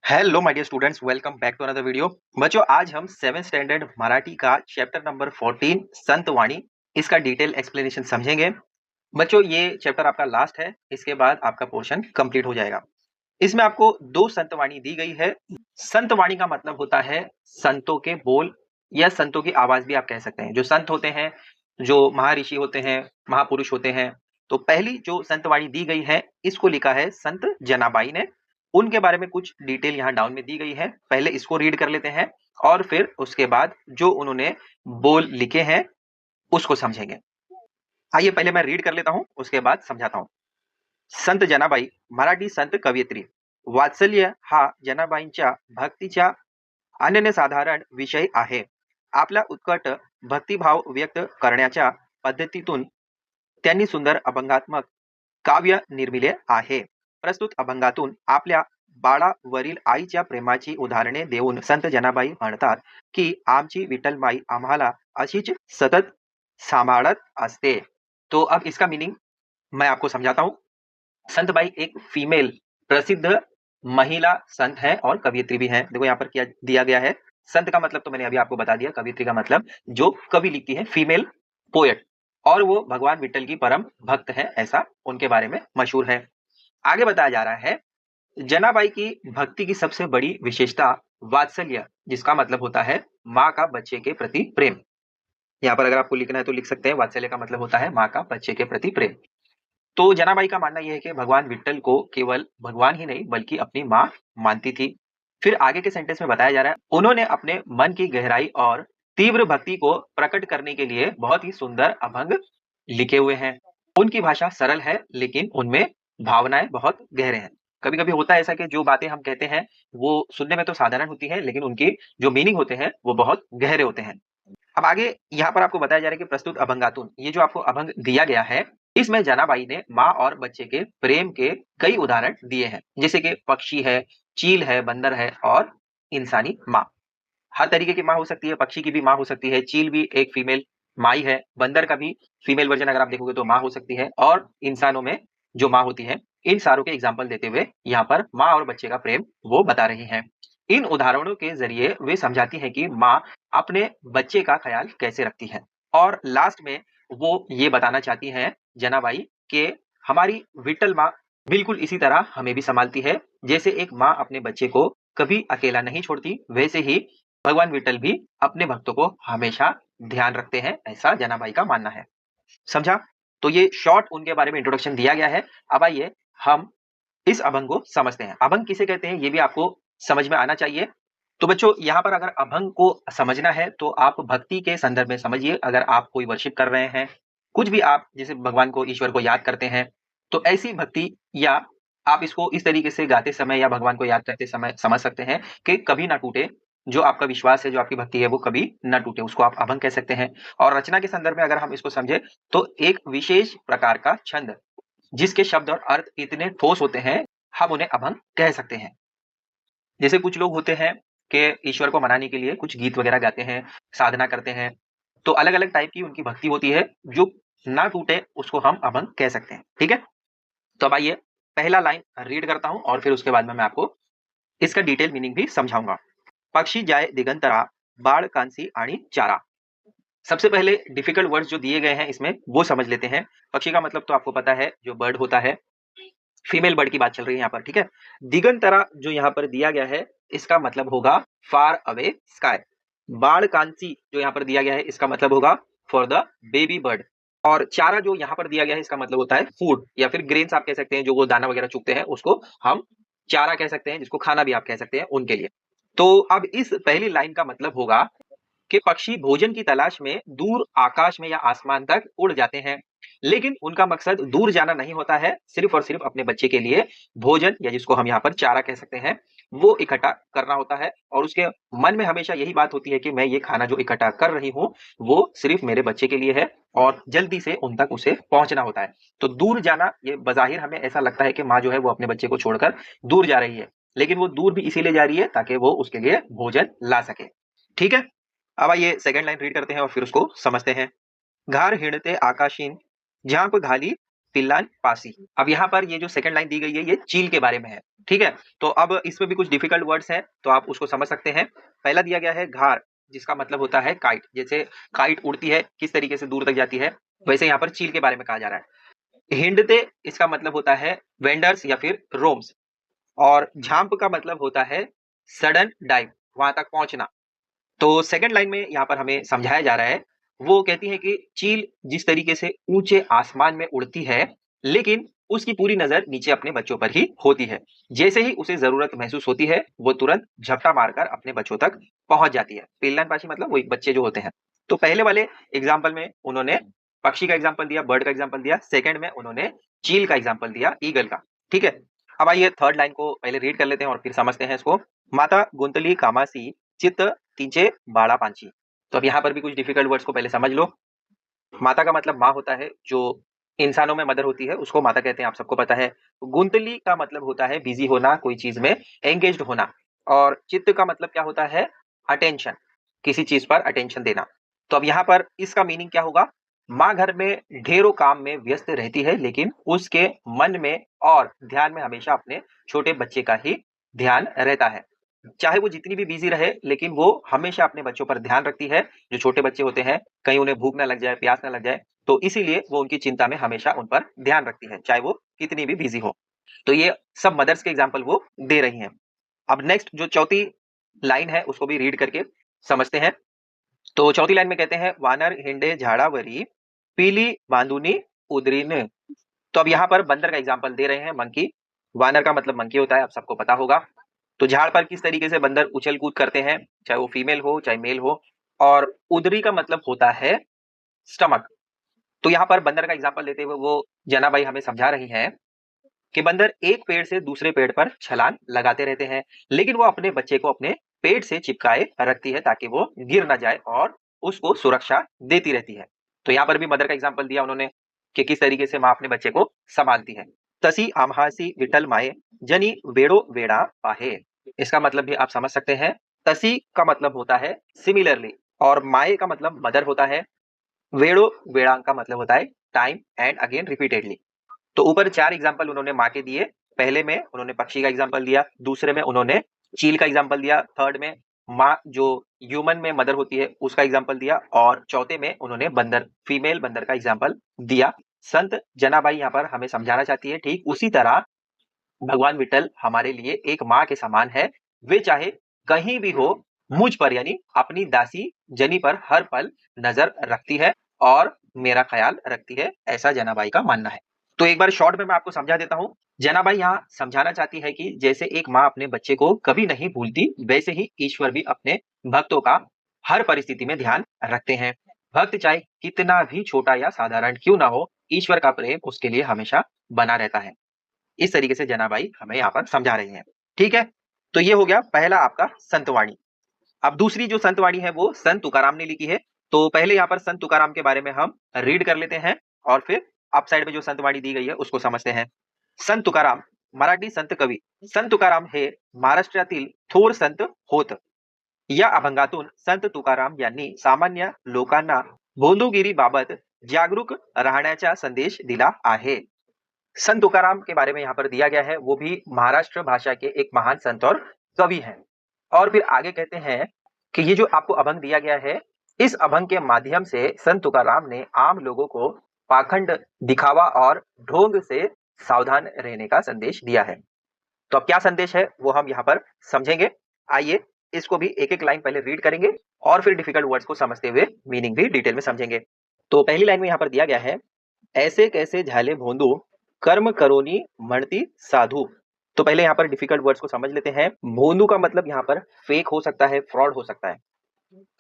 Hello my dear students, welcome back to another video. बच्चों, आज हम 7th स्टैंडर्ड मराठी का चैप्टर नंबर 14 संत वाणी इसका डिटेल एक्सप्लेनेशन समझेंगे। बच्चों, ये चैप्टर आपका लास्ट है, इसके बाद आपका पोर्शन कंप्लीट हो जाएगा। इसमें आपको दो संत वाणी दी गई है। संत वाणी का मतलब होता है संतों के बोल या संतों की आवाज भी आप कह सकते हैं। जो संत होते हैं, जो महर्षि होते हैं, महापुरुष होते हैं, तो पहली जो संत वाणी दी गई है इसको लिखा है संत जनाबाई ने। उनके बारे में कुछ डिटेल यहाँ डाउन में दी गई है। पहले इसको रीड कर लेते हैं और फिर उसके बाद जो उन्होंने बोल लिखे हैं उसको समझेंगे। आइए पहले मैं रीड कर लेता हूं, उसके बाद समझाता हूं। संत जनाबाई मराठी संत कवयित्री। वात्सल्य हा जनाबाईंच्या भक्तीचा अनन्यसाधारण विषय आहे. आपला उत्कट भक्तिभाव व्यक्त करण्याच्या पद्धतीतून त्यांनी सुंदर अभंगात्मक काव्य निर्मिले आहे. प्रस्तुत अभंगातून आपल्या बाळावरील आईच्या प्रेमाची उदाहरणे देऊन संत जनाबाई म्हणतात की आमची विठ्ठलबाई आम्हाला अशीच सतत सांभाळत असते. तो अब इसका मीनिंग मैं आपको समझाता हूँ। संत बाई एक फीमेल प्रसिद्ध महिला संत है और कवियत्री भी है। देखो यहाँ पर क्या दिया गया है। संत का मतलब तो मैंने अभी आपको बता दिया, कवियत्री का मतलब जो कवि लिखती है, फीमेल पोएट, और वो भगवान विठ्ठल की परम भक्त है, ऐसा उनके बारे में मशहूर है। आगे बताया जा रहा है, जनाबाई की भक्ति की सबसे बड़ी विशेषता वात्सल्य, जिसका मतलब होता है माँ का बच्चे के प्रति प्रेम। यहाँ पर अगर आपको लिखना है तो लिख सकते हैं, वात्सल्य का मतलब होता है माँ का बच्चे के प्रति प्रेम। तो जनाबाई का मानना यह है कि भगवान विठ्ठल को केवल भगवान ही नहीं बल्कि अपनी माँ मानती थी। फिर आगे के सेंटेंस में बताया जा रहा है, उन्होंने अपने मन की गहराई और तीव्र भक्ति को प्रकट करने के लिए बहुत ही सुंदर अभंग लिखे हुए हैं। उनकी भाषा सरल है लेकिन उनमें भावनाएं बहुत गहरे हैं। कभी-कभी होता है ऐसा कि जो बातें हम कहते हैं वो सुनने में तो साधारण होती है लेकिन उनकी जो मीनिंग होते हैं वो बहुत गहरे होते हैं। अब आगे यहाँ पर आपको बताया जा रहा है कि प्रस्तुत अभंगातुन, ये जो आपको अभंग दिया गया है, इसमें जनाबाई ने माँ और बच्चे के प्रेम के कई उदाहरण दिए हैं, जैसे कि पक्षी है, चील है, बंदर है और इंसानी माँ। हर तरीके की माँ हो सकती है, पक्षी की भी माँ हो सकती है, चील भी एक फीमेल माँ ही है, बंदर का भी फीमेल वर्जन अगर आप देखोगे तो माँ हो सकती है, और इंसानों में जो माँ होती है, इन सारों के एग्जाम्पल देते हुए यहाँ पर माँ और बच्चे का प्रेम वो बता रही हैं। इन उदाहरणों के जरिए वे समझाती हैं कि माँ अपने बच्चे का ख्याल कैसे रखती है, और लास्ट में वो ये बताना चाहती हैं जनाबाई कि हमारी विठ्ठल माँ बिल्कुल इसी तरह हमें भी संभालती है। जैसे एक माँ अपने बच्चे को कभी अकेला नहीं छोड़ती, वैसे ही भगवान विठ्ठल भी अपने भक्तों को हमेशा ध्यान रखते हैं, ऐसा जनाबाई का मानना है। समझा? तो ये शॉर्ट उनके बारे में इंट्रोडक्शन दिया गया है। अब आइए हम इस अभंग को समझते हैं। अभंग किसे कहते हैं ये भी आपको समझ में आना चाहिए। तो बच्चों, यहाँ पर अगर अभंग को समझना है तो आप भक्ति के संदर्भ में समझिए। अगर आप कोई वर्शिप कर रहे हैं, कुछ भी आप जैसे भगवान को, ईश्वर को याद करते हैं, तो ऐसी भक्ति, या आप इसको इस तरीके से गाते समय या भगवान को याद करते समय समझ सकते हैं कि कभी ना टूटे, जो आपका विश्वास है, जो आपकी भक्ति है वो कभी ना टूटे, उसको आप अभंग कह सकते हैं। और रचना के संदर्भ में अगर हम इसको समझे तो एक विशेष प्रकार का छंद जिसके शब्द और अर्थ इतने ठोस होते हैं, हम उन्हें अभंग कह सकते हैं। जैसे कुछ लोग होते हैं कि ईश्वर को मनाने के लिए कुछ गीत वगैरह गाते हैं, साधना करते हैं, तो अलग-अलग टाइप की उनकी भक्ति होती है, जो ना टूटे उसको हम अभंग कह सकते हैं। ठीक है? तो अब आइए पहला लाइन रीड करता हूँ और फिर उसके बाद में मैं आपको इसका डिटेल मीनिंग भी समझाऊंगा। पक्षी जाए दिगंतरा, बाळ कांसी आणि चारा। सबसे पहले डिफिकल्ट वर्ड्स जो दिए गए हैं इसमें वो समझ लेते हैं। पक्षी का मतलब तो आपको पता है, जो बर्ड होता है, फीमेल बर्ड की बात चल रही है यहाँ पर। ठीक है? दिगंतरा जो यहाँ पर दिया गया है इसका मतलब होगा फार अवे स्काई। बाढ़कांसी जो यहाँ पर दिया गया है इसका मतलब होगा फॉर द बेबी बर्ड। और चारा जो यहाँ पर दिया गया है इसका मतलब होता है फूड, या फिर ग्रेन्स आप कह सकते हैं, जो वो दाना वगैरह चुगते हैं उसको हम चारा कह सकते हैं, जिसको खाना भी आप कह सकते हैं उनके लिए। तो अब इस पहली लाइन का मतलब होगा कि पक्षी भोजन की तलाश में दूर आकाश में या आसमान तक उड़ जाते हैं, लेकिन उनका मकसद दूर जाना नहीं होता है, सिर्फ और सिर्फ अपने बच्चे के लिए भोजन, या जिसको हम यहाँ पर चारा कह सकते हैं, वो इकट्ठा करना होता है। और उसके मन में हमेशा यही बात होती है कि मैं ये खाना जो इकट्ठा कर रही हूँ वो सिर्फ मेरे बच्चे के लिए है, और जल्दी से उन तक उसे पहुंचना होता है। तो दूर जाना, ये बजाहिर हमें ऐसा लगता है कि माँ जो है वो अपने बच्चे को छोड़कर दूर जा रही है, लेकिन वो दूर भी इसीलिए जा रही है ताकि वो उसके लिए भोजन ला सके। ठीक है? अब आइए सेकंड लाइन रीड करते हैं और फिर उसको समझते हैं। घार हिंडते आकाशीन, झांप घाली पिल्लान पासी। अब यहाँ पर ये जो सेकंड लाइन दी गई है ये चील के बारे में है, ठीक है? तो अब इसमें भी कुछ डिफिकल्ट वर्ड्स हैं, तो आप उसको समझ सकते हैं। पहला दिया गया है घार, जिसका मतलब होता है काइट। जैसे काइट उड़ती है, किस तरीके से दूर तक जाती है, वैसे यहाँ पर चील के बारे में कहा जा रहा है। हिंडते, इसका मतलब होता है वेंडर्स या फिर रोम्स। और झांप का मतलब होता है सडन डाइव, वहां तक पहुंचना। तो सेकंड लाइन में यहाँ पर हमें समझाया जा रहा है, वो कहती है कि चील जिस तरीके से ऊंचे आसमान में उड़ती है, लेकिन उसकी पूरी नजर नीचे अपने बच्चों पर ही होती है। जैसे ही उसे जरूरत महसूस होती है, वो तुरंत झपटा मारकर अपने बच्चों तक पहुंच जाती है। पिल्लन पाशी मतलब वही बच्चे जो होते हैं। तो पहले वाले एग्जाम्पल में उन्होंने पक्षी का एग्जाम्पल दिया, बर्ड का एग्जाम्पल दिया। सेकंड में उन्होंने चील का एग्जाम्पल दिया, ईगल का। ठीक है, अब आइए थर्ड लाइन को पहले रीड कर लेते हैं और फिर समझते हैं इसको। माता गुंतली कामासी चित्त तींचे बाड़ा पांची। तो अब यहाँ पर भी कुछ डिफिकल्ट वर्ड्स को पहले समझ लो। माता का मतलब माँ होता है, जो इंसानों में मदर होती है उसको माता कहते हैं, आप सबको पता है। गुंतली का मतलब होता है बिजी होना, कोई चीज में एंगेज्ड होना। और चित्त का मतलब क्या होता है, अटेंशन, किसी चीज पर अटेंशन देना। तो अब यहाँ पर इसका मीनिंग क्या होगा, माँ घर में ढेरों काम में व्यस्त रहती है, लेकिन उसके मन में और ध्यान में हमेशा अपने छोटे बच्चे का ही ध्यान रहता है। चाहे वो जितनी भी बिजी रहे, लेकिन वो हमेशा अपने बच्चों पर ध्यान रखती है। जो छोटे बच्चे होते हैं, कहीं उन्हें भूख ना लग जाए, प्यास ना लग जाए, तो इसीलिए वो उनकी चिंता में हमेशा उन पर ध्यान रखती है, चाहे वो कितनी भी बिजी हो। तो ये सब मदर्स के एग्जाम्पल वो दे रही हैं। अब नेक्स्ट जो चौथी लाइन है उसको भी रीड करके समझते हैं। तो चौथी लाइन में कहते हैं, वानर हिंडे झाड़ावरी पीली बांधुनी उदरीन। तो अब यहाँ पर बंदर का एग्जाम्पल दे रहे हैं, मंकी। वानर का मतलब मंकी होता है, आप सबको पता होगा। तो झाड़ पर किस तरीके से बंदर उछल कूद करते हैं, चाहे वो फीमेल हो चाहे मेल हो। और उदरी का मतलब होता है स्टमक। तो यहाँ पर बंदर का एग्जाम्पल देते हुए वो जनाबाई हमें समझा रही हैं कि बंदर एक पेड़ से दूसरे पेड़ पर छलांग लगाते रहते हैं, लेकिन वो अपने बच्चे को अपने पेट से चिपकाए रखती है ताकि वो गिर ना जाए, और उसको सुरक्षा देती रहती है। तो यहाँ पर भी मदर का एग्जाम्पल दिया उन्होंने कि किस तरीके से माँ अपने बच्चे को संभालती है। तसी आमहासी विठल माए जनी वेड़ो वेड़ा पाहे। इसका मतलब भी आप समझ सकते हैं। तसी का मतलब होता है सिमिलरली, और माए का मतलब मदर होता है। वेड़ो वेड़ांग का मतलब होता है टाइम एंड अगेन रिपीटेडली। तो ऊपर चार एग्जाम्पल उन्होंने माँ के दिए। पहले में उन्होंने पक्षी का एग्जाम्पल दिया, दूसरे में उन्होंने चील का एग्जाम्पल दिया, थर्ड में माँ जो ह्यूमन में मदर होती है उसका एग्जाम्पल दिया, और चौथे में उन्होंने बंदर, फीमेल बंदर का एग्जाम्पल दिया। संत जनाबाई यहाँ पर हमें समझाना चाहती है, ठीक उसी तरह भगवान विठल हमारे लिए एक माँ के समान है। वे चाहे कहीं भी हो, मुझ पर यानी अपनी दासी जनी पर हर पल नजर रखती है और मेरा ख्याल रखती है, ऐसा जनाबाई का मानना है। तो एक बार शॉर्ट में मैं आपको समझा देता हूँ। जनाबाई यहाँ समझाना चाहती है कि जैसे एक माँ अपने बच्चे को कभी नहीं भूलती, वैसे ही ईश्वर भी अपने भक्तों का हर परिस्थिति में ध्यान रखते हैं। भक्त चाहे कितना भी छोटा या साधारण क्यों ना हो, ईश्वर का प्रेम उसके लिए हमेशा बना रहता है। इस तरीके से जनाबाई हमें यहाँ पर समझा रही हैं। ठीक है, तो ये हो गया पहला आपका संतवाणी। अब दूसरी जो संतवाणी है वो संत तुकाराम ने लिखी है। तो पहले यहाँ पर संत तुकाराम के बारे में हम रीड कर लेते हैं, और फिर अप साइड में जो संतवाणी दी गई है उसको समझते हैं। संत तुकाराम मराठी संत कवी संत तुकाराम हे महाराष्ट्रातील थोर संत होत. या अभंगातून संत तुकाराम यांनी सामान्य लोकांना भोंदूगिरी बाबत जागरूक राहण्याचा संदेश दिला आहे. संत तुकाराम के बारे में यहाँ पर दिया गया है, वो भी महाराष्ट्र भाषा के एक महान संत और कवि हैं। और फिर आगे कहते हैं कि ये जो आपको अभंग दिया गया है, इस अभंग के माध्यम से संत तुकाराम ने आम लोगों को पाखंड, दिखावा और ढोंग से सावधान रहने का संदेश दिया है। तो अब क्या संदेश है वो हम यहाँ पर समझेंगे। आइए इसको भी एक एक लाइन पहले रीड करेंगे और फिर डिफिकल्ट वर्ड्स को समझते हुए मीनिंग भी डिटेल में समझेंगे। तो पहली लाइन में यहाँ पर दिया गया है, ऐसे कैसे झाले भोंदू कर्म करोनी म्हणती साधु। तो पहले यहाँ पर डिफिकल्ट वर्ड्स को समझ लेते हैं। भोंदू का मतलब यहाँ पर फेक हो सकता है, फ्रॉड हो सकता है।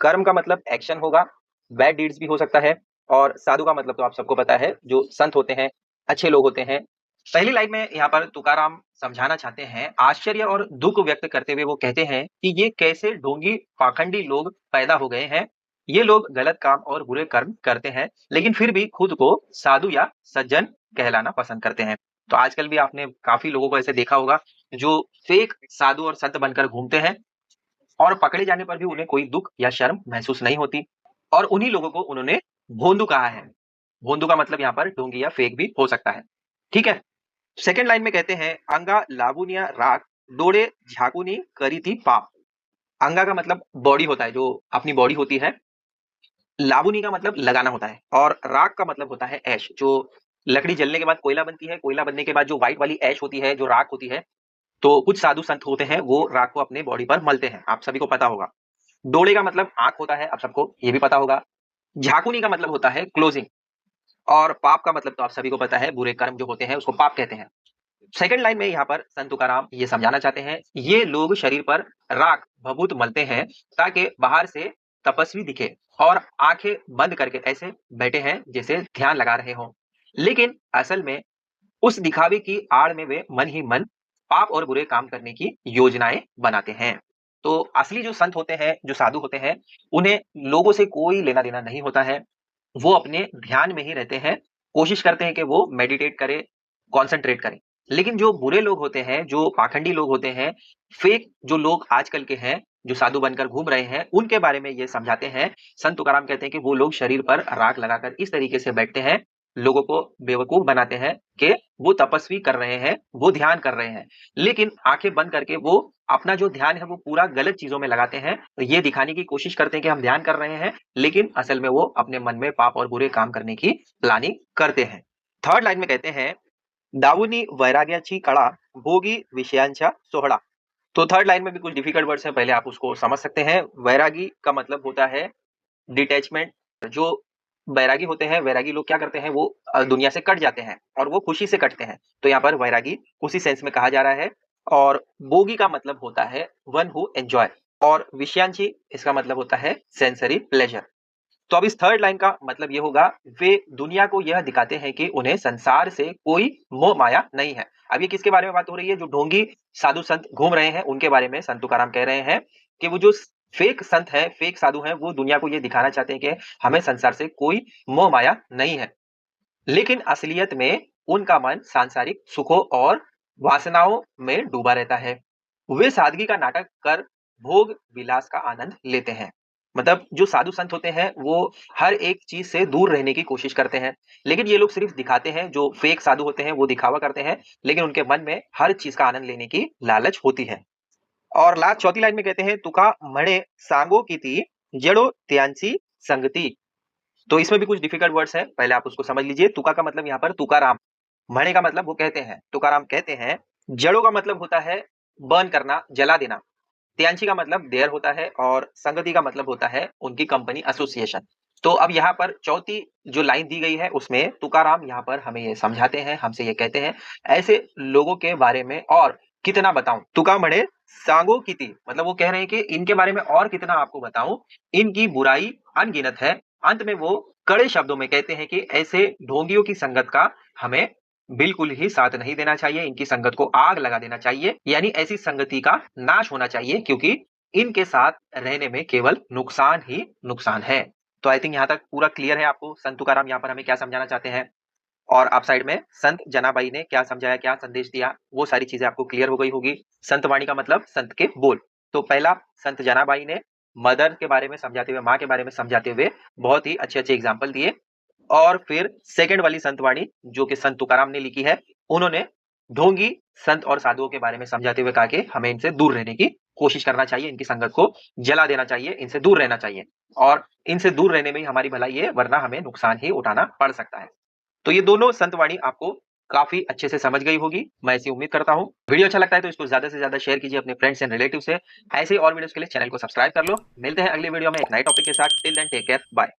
कर्म का मतलब एक्शन होगा, बैड डीड्स भी हो सकता है। और साधु का मतलब तो आप सबको पता है, जो संत होते हैं, अच्छे लोग होते हैं। पहली लाइन में यहाँ पर तुकाराम समझाना चाहते हैं, आश्चर्य और दुख व्यक्त करते हुए वो कहते हैं कि ये कैसे ढोंगी पाखंडी लोग पैदा हो गए हैं। ये लोग गलत काम और बुरे कर्म करते हैं, लेकिन फिर भी खुद को साधु या सज्जन कहलाना पसंद करते हैं। तो आजकल भी आपने काफी लोगों को ऐसे देखा होगा जो फेक साधु और संत बनकर घूमते हैं, और पकड़े जाने पर भी उन्हें कोई दुख या शर्म महसूस नहीं होती। और उन्हीं लोगों को उन्होंने भोंदू कहा है। भोंदू का मतलब यहाँ पर ढोंगी या फेक भी हो सकता है। ठीक है। सेकंड लाइन में कहते हैं अंगा लावुनिया राग डोड़े झाकुनी करी थी पाप। अंगा का मतलब बॉडी होता है, जो अपनी बॉडी होती है। लावुनी का मतलब लगाना होता है और राग का मतलब होता है ऐश, जो लकड़ी जलने के बाद कोयला बनती है। कोयला बनने के बाद जो व्हाइट वाली ऐश होती है, जो राख होती है, तो कुछ साधु संत होते हैं वो राख को अपने बॉडी पर मलते हैं, आप सभी को पता होगा। डोले का मतलब आंख होता है, आप सबको ये भी पता होगा। झाकुनी का मतलब होता है क्लोजिंग। और पाप का मतलब तो आप सभी को पता है, बुरे कर्म जो होते हैं उसको पाप कहते हैं। सेकंड लाइन में यहाँ पर संत तुकाराम ये समझाना चाहते हैं, ये लोग शरीर पर राख भभूत मलते हैं ताकि बाहर से तपस्वी दिखे और आंखें बंद करके ऐसे बैठे हैं जैसे ध्यान लगा रहे हों। लेकिन असल में उस दिखावे की आड़ में वे मन ही मन पाप और बुरे काम करने की योजनाएं बनाते हैं। तो असली जो संत होते हैं, जो साधु होते हैं, उन्हें लोगों से कोई लेना देना नहीं होता है। वो अपने ध्यान में ही रहते हैं, कोशिश करते हैं कि वो मेडिटेट करें, कॉन्संट्रेट करें। लेकिन जो बुरे लोग होते हैं, जो पाखंडी लोग होते हैं, फेक जो लोग आजकल के हैं, जो साधु बनकर घूम रहे हैं, उनके बारे में ये समझाते हैं। संत तुकाराम कहते हैं कि वो लोग शरीर पर राख लगाकर इस तरीके से बैठते हैं, लोगों को बेवकूफ बनाते हैं कि वो तपस्वी कर रहे हैं, वो ध्यान कर रहे हैं। लेकिन आँखें बंद करके वो अपना जो ध्यान है वो पूरा गलत चीज़ों में लगाते हैं। तो ये दिखाने की कोशिश करते हैं कि हम ध्यान कर रहे हैं, लेकिन असल में वो अपने मन में पाप और बुरे काम करने की प्लानिंग करते हैं। थर्ड लाइन में कहते हैं, दावुनी वैराग्याची कळा भोगी विषयांचा सोहळा। तो थर्ड लाइन में भी कुछ डिफिकल्ट वर्ड्स हैं, पहले आप उसको समझ सकते हैं। वैरागी का मतलब होता है डिटैचमेंट। जो बैरागी होते हैं, वैरागी लोग क्या करते हैं, वो दुनिया से कट जाते हैं और वो खुशी से कटते हैं। तो यहाँ पर वैरागी उसी सेंस में कहा जा रहा है। और भोगी का मतलब होता है वन हु एंजॉय, और विषयांची इसका मतलब होता है सेंसरी प्लेजर। तो अब इस थर्ड लाइन का मतलब ये होगा, वे दुनिया को यह दिखाते हैं कि उन्हें संसार से कोई मोह माया नहीं है। अब ये किसके बारे में बात हो रही है? जो ढोंगी साधु संत घूम रहे हैं उनके बारे में संत तुकाराम कह रहे हैं कि वो जो फेक संत है, फेक साधु हैं, वो दुनिया को ये दिखाना चाहते हैं कि हमें संसार से कोई मोह माया नहीं है। लेकिन असलियत में उनका मन सांसारिक सुखों और वासनाओं में डूबा रहता है। वे सादगी का नाटक कर भोग विलास का आनंद लेते हैं। मतलब जो साधु संत होते हैं वो हर एक चीज से दूर रहने की कोशिश करते हैं, लेकिन ये लोग सिर्फ दिखाते हैं। जो फेक साधु होते हैं वो दिखावा करते हैं, लेकिन उनके मन में हर चीज का आनंद लेने की लालच होती है। और लास्ट चौथी लाइन में कहते हैं, तुका म्हणे सांगो किती जड़ो त्यांची संगति। तो इसमें भी कुछ डिफिकल्ट वर्ड्स हैं, पहले आप उसको समझ लीजिए। तुका का मतलब यहाँ पर तुकाराम, म्हणे का मतलब वो कहते हैं, तुकाराम कहते हैं। जड़ों का मतलब होता है बर्न करना, जला देना। त्यांची का मतलब देयर होता है और संगति का मतलब होता है उनकी कंपनी, एसोसिएशन। तो अब यहाँ पर चौथी जो लाइन दी गई है उसमें तुकाराम यहाँ पर हमें ये समझाते हैं, हमसे ये कहते हैं, ऐसे लोगों के बारे में और कितना बताऊं। तुका म्हणे सांगो किती, मतलब वो कह रहे हैं कि इनके बारे में और कितना आपको बताऊं, इनकी बुराई अनगिनत है। अंत में वो कड़े शब्दों में कहते हैं कि ऐसे ढोंगियों की संगत का हमें बिल्कुल ही साथ नहीं देना चाहिए, इनकी संगत को आग लगा देना चाहिए, यानी ऐसी संगति का नाश होना चाहिए, क्योंकि इनके साथ रहने में केवल नुकसान ही नुकसान है। तो आई थिंक यहाँ तक पूरा क्लियर है आपको संत तुकाराम यहाँ पर हमें क्या समझाना चाहते हैं। और आप साइड में संत जनाबाई ने क्या समझाया, क्या संदेश दिया, वो सारी चीजें आपको क्लियर हो गई होगी। संत वाणी का मतलब संत के बोल। तो पहला संत जनाबाई ने मदर के बारे में समझाते हुए, माँ के बारे में समझाते हुए बहुत ही अच्छे अच्छे एग्जाम्पल दिए। और फिर सेकंड वाली संत वाणी जो कि संत तुकाराम ने लिखी है, उन्होंने ढोंगी संत और साधुओं के बारे में समझाते हुए कहा कि हमें इनसे दूर रहने की कोशिश करना चाहिए, इनकी संगत को जला देना चाहिए, इनसे दूर रहना चाहिए। और इनसे दूर रहने में ही हमारी भलाई है, वरना हमें नुकसान ही उठाना पड़ सकता है। तो ये दोनों संत वाणी आपको काफी अच्छे से समझ गई होगी, मैं ऐसी उम्मीद करता हूँ। वीडियो अच्छा लगता है तो इसको ज्यादा से ज्यादा शेयर कीजिए अपने फ्रेंड्स एंड रिलेटिव से। ऐसे ही और वीडियोस के लिए चैनल को सब्सक्राइब कर लो। मिलते हैं अगली वीडियो में एक नए टॉपिक के साथ। Till then take care, bye.